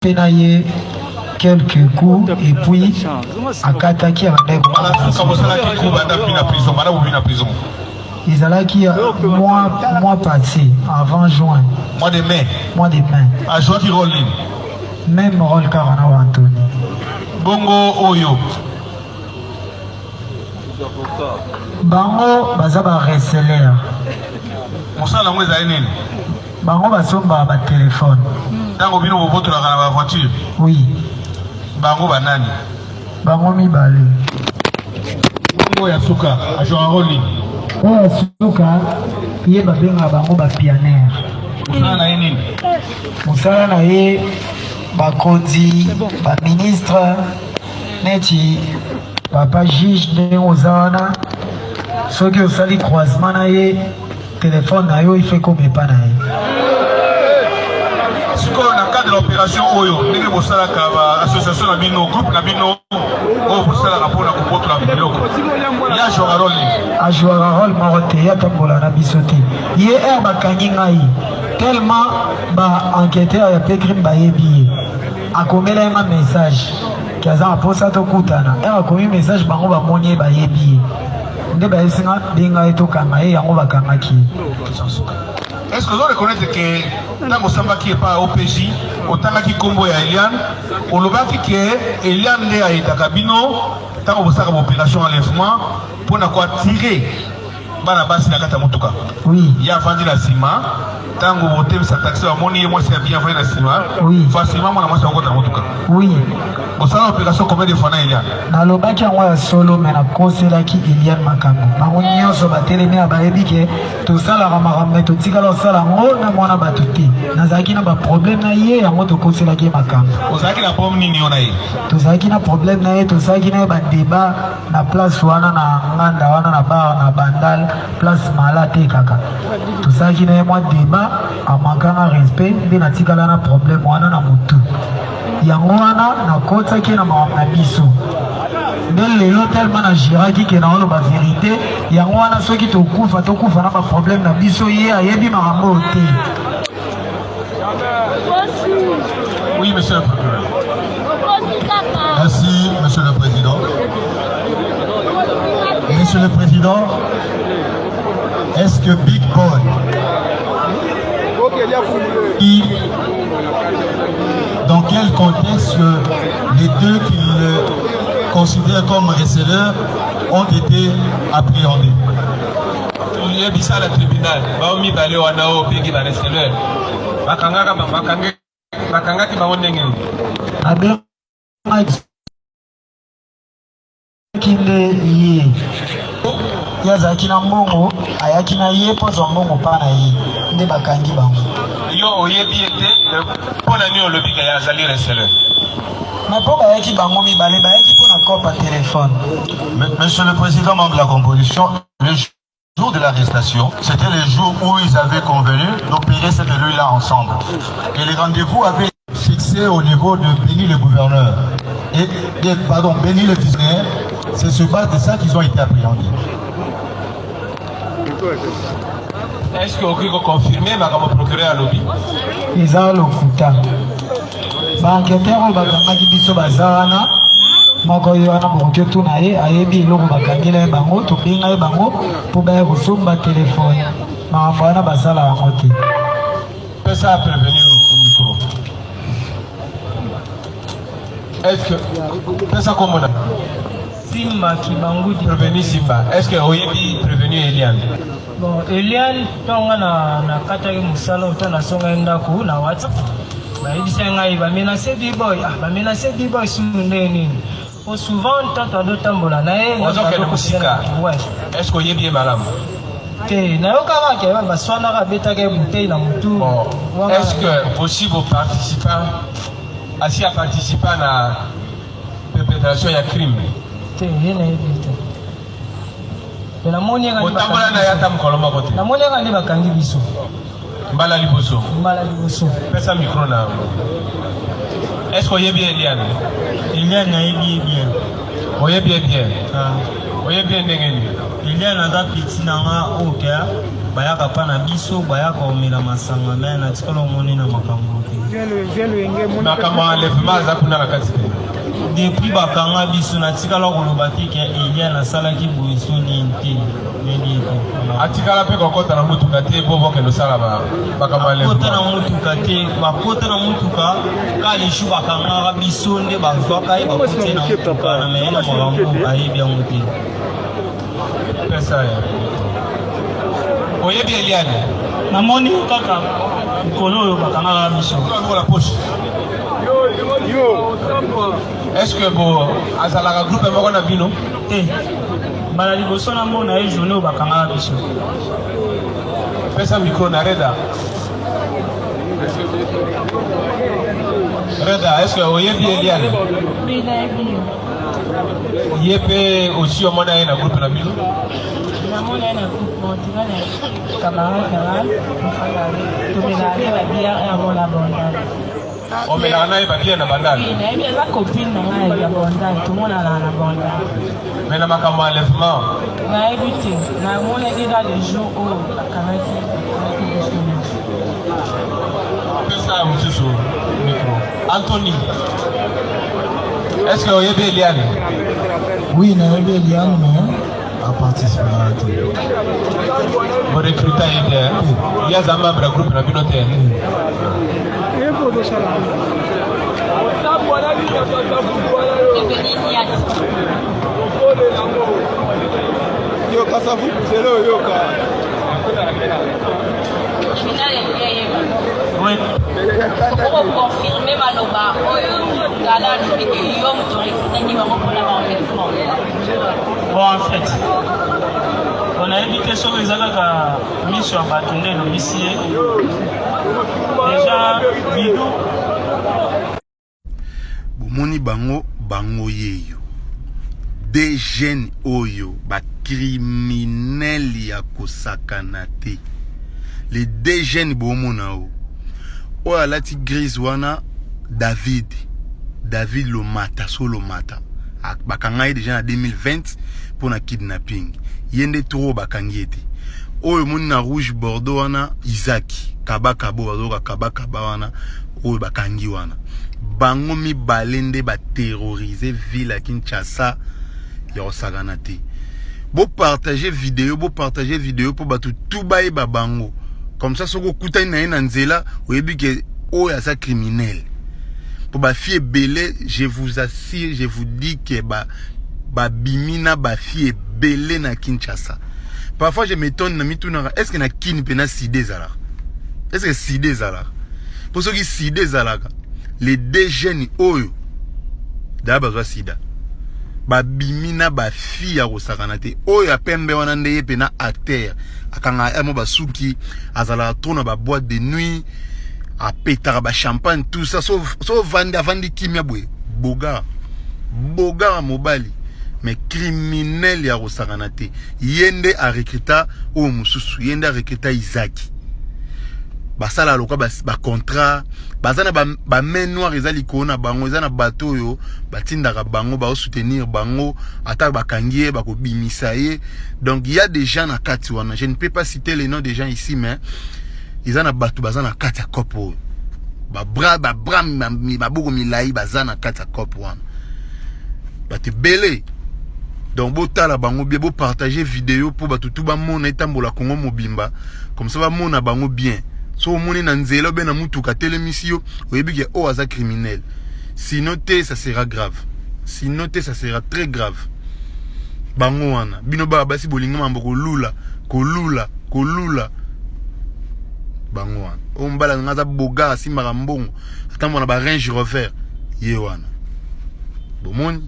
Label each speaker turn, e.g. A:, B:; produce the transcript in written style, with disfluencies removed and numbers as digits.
A: penaye quelques coups et puis akataki à ils allaient qui mois passé avant juin
B: mois de mai
A: à
B: juin qui rôle
A: même rôle Karana Anthony
B: bongo oyo
A: bango bazaba reseller
B: mosala ngo ezali nini
A: bango basomba ba téléphone
B: tango bino bobotolaka na ba voiture
A: oui
B: bango banani
A: bango mibale
B: bongo ya suka ajouera rôle
A: oyo suka ye babenga bango ba pionnière
B: mosala na ye nini
A: mosala na ye bakonzi ba ministre neti papa juge ndenge oza wana soki osali croisement na ye téléphone na yo ife komepa na ye
B: sikoyo na cadre de l'opération oyo ndenge bosalaka ba association na bino groupe na bino oyo bosalaka mpona kobotola biloko ye
A: ajouera rôle moko te ye atambola na biso te ye ere bakangi ngai tellement baenquêteur ya pecrime bayebi ye akomela ye ma message ki aza na mposa tokutana ere akomi message bango bamoni ye bayebi ye nde bayesinga benga ye tokanga ye yango bakangaki ye.
B: Est-ce que vous reconnaissez que dans le Sambaki pas OPJ, autant qu'il combo ya Eliane, on le voit que Eliane est à Itakabino, tant que vous savez l'opération enlèvement, pour ne quoi tirer, la base de la Katamotuka.
A: Oui.
B: Il y a vendu la ciment, tant que vous avez sa taxe à moni, moi c'est bien vendu la ciment.
A: Oui.
B: Facilement, moi c'est encore Katamotuka.
A: Oui.
B: Vous savez l'opération combien de fois Eliane?
A: Na lobaki yango ya solo me na konselaki Eliane makambo bango nyonso batelemi ya bayebi ke tosalaka makambo totikala kosala yango na mwana bato te nazalaki na baproblème na ye yango tokonselaki ye makambo
B: ozalaki na problème nini yo na ye
A: tozalaki na problème na ye tosalaki na ye badeba na place wana na nganda wana na bar na bandal place mala te kaka tosalaki na ye mwa deba amankanga respect nde natikala na problème wana na motu yango wana nakotaki na makambo na biso nde lelo tellement na giraki ke na oloba vérité yango wana soki tokufa na baproblème na biso ye ayebi makambo oyo te.
B: Oui, monsieur le procureur. Merci, monsieur le président. Monsieur le président, est-ce que Big Boy dans quel contexte les deux qu'il considère comme receleurs ont été appréhendés? Il y a bisa le tribunal, baomi balé wanao peki ba receleurs. Bakanga ki bawo ndenge.
A: Abe kile ye. Yazaki na mbongo, ayaki na ye pozo mbongo pa na ye. Nde bakangi bango.
B: Yo oyebi ete pona ni olobika ya zali receleur.
A: Mais pour bayaki bango mibale bayaki pona kopa téléphone.
B: Monsieur le président, membre de la composition, le jour de l'arrestation, c'était le jour où ils avaient convenu d'opérer cette nuit-là ensemble. Et les rendez-vous avaient fixé au niveau de Béni le gouverneur. Béni le visionnaire, c'est sur base de ça qu'ils ont été appréhendés. Est-ce que vous pouvez confirmer ma procureur à lobby?
A: Ils ont le fouta. Banqueteur au bakangaki biso bazana moko yo wana boke tuna ye ayebi eloko bakangela bango to benga bango po ba kosomba téléphone makambo wana basala yango te.
B: Ça a prévenu au micro. Est-ce que ça comme
C: Simba qui bango di
B: prévenu Simba? Est-ce que oyebi prévenu Eliane?
C: Bon, Eliane tonga na kata ki musala utana songa ndako na WhatsApp. Ba yebisa ngai ba menacer B-boy, ba menacer B-boy sunene. Au souvent tata do tambola na ye
B: na ko musika.
C: Ouais.
B: Est-ce que oyebi malamu?
C: Te na yo kama ke ba swana ka beta ke bouteille na mutu.
B: Est-ce que possible participant à participer à la perpétration ya crime?
C: Te yene yebita. Na moni nga
B: otambola na yata mkoloma kote.
C: Na moni nga ndi bakangi biso.
B: Mbala liboso.
C: Mbala liboso.
B: Pesa micro na. Est-ce que bien Eliane?
C: Eliane na yebi bien.
B: Oyebi bien.
C: Ah.
B: Oyebi ndenge.
C: Eliane anga piti na nga oka bayaka pa na biso bayaka omela masanga me na tikolo moni na makambo.
D: Nakama enlèvement za kuna na kati.
C: Depuis bakanga biso na tikala koloba te ke Elia na sala ki boiso ni nte.
D: Atikala pe kokota na mutuka te bobo ke no sala bakama enlèvement.
C: Kota na mutuka te, bakota na mutuka ka le shu bakanga biso nde bazwa kai bakote na mutuka na mena mwangu ayebi yango te.
D: Pesa ya. Oyebi Eliane.
C: Namoni kaka kolo oyo bakanga biso.
D: Pour la poche. Est-ce que bon azalaka groupe moko na bino?
C: Bala liboso na mona e journée bakanga biso.
D: Pesa micro na Reda. Reda, est-ce que oyebi Eliane? Yepe aussi au mona na groupe na bino?
E: Na mona na groupe motivana camarade to me la bien à mon abondance.
D: On met la naïve bien na bandal.
E: Oui, mais la copine na naïve abondance, tout le monde a la abondance.
D: Mais na makama enlèvement.
E: Na éviter, na mon déjà le jour où la camarade
D: Pesa msusu micro. Anthony. Est-ce que vous avez Eliane?
A: Oui, il y a Eliane, mais à participer à tout.
D: Vous recrutez Eliane. Il y a un membre du groupe de la bibliothèque.
F: Yo, Kasavu, c'est là, yo,
E: oui. Pour confirmer Maloba,
C: Bon, en fait, on a évité sur les agas mis sur Batunde le missier. Déjà, Bidou.
G: Bomoni bango yeyo. Des jeunes oyo, ba criminels ya kosakana te. Les deux jeunes bomonao. Oya lati grise wana David Lomata, solo mata. Bakangai déjà en 2020 pour na kidnapping. Yende toro bakangiete. Oyo moni na rouge bordeaux wana Isaac Kabaka wana oyo bakangi wana. Bango mi balende ba terroriser ville à Kinshasa ya osagana te. Bo partager vidéo pour batu tout baye babango. Comme ça, si vous écoutez na nzela, vous voyez que oh ya ça criminel. Pour ba fille belé, je vous assure, je vous dis que ba bimina ba fille belé na Kinshasa. Parfois je m'étonne na mituna, est-ce que na kin pena sidé zala? Est-ce que sidé zala? Pour ceux qui sidé zala, les deux jeunes oyo d'abord ba sida. Ba bimina ba fille ya rosakanate oyo pembe wana ndeye pena acteur akanga emo basuki azala tona ba boîte de nuit a pétara ba champagne tout ça sauf vandi kimia boy boga mobali mais criminel ya rosakanate yende a recruta o mususu yende a recruta Isaac basala loka ba contrat bazana ba main noire ezali kona bango ezana bateau yo batindaka bango ba soutenir bango ata bakangie ba ko bimisa ye. Donc il y a des gens na kati wana, je ne peux pas citer les noms des gens ici mais ils ana bateau bazana kati ya kopo ba boko milai bazana kati ya kopo wana bate belé. Donc botala bango bien, bo partager vidéo pour batu tout ba mona etambola Congo mobimba comme ça ba mona bango bien. So moni na nzela be na mutuka telemisio oyebi ke o aza criminel. Sinon ça sera grave. Sinon ça sera très grave. Bango wana bino ba basi bolinga mambo kolula bango wana. O mbala ngaza boga simaka mbongo. Atambo na ba Range Rover ye wana. Bomoni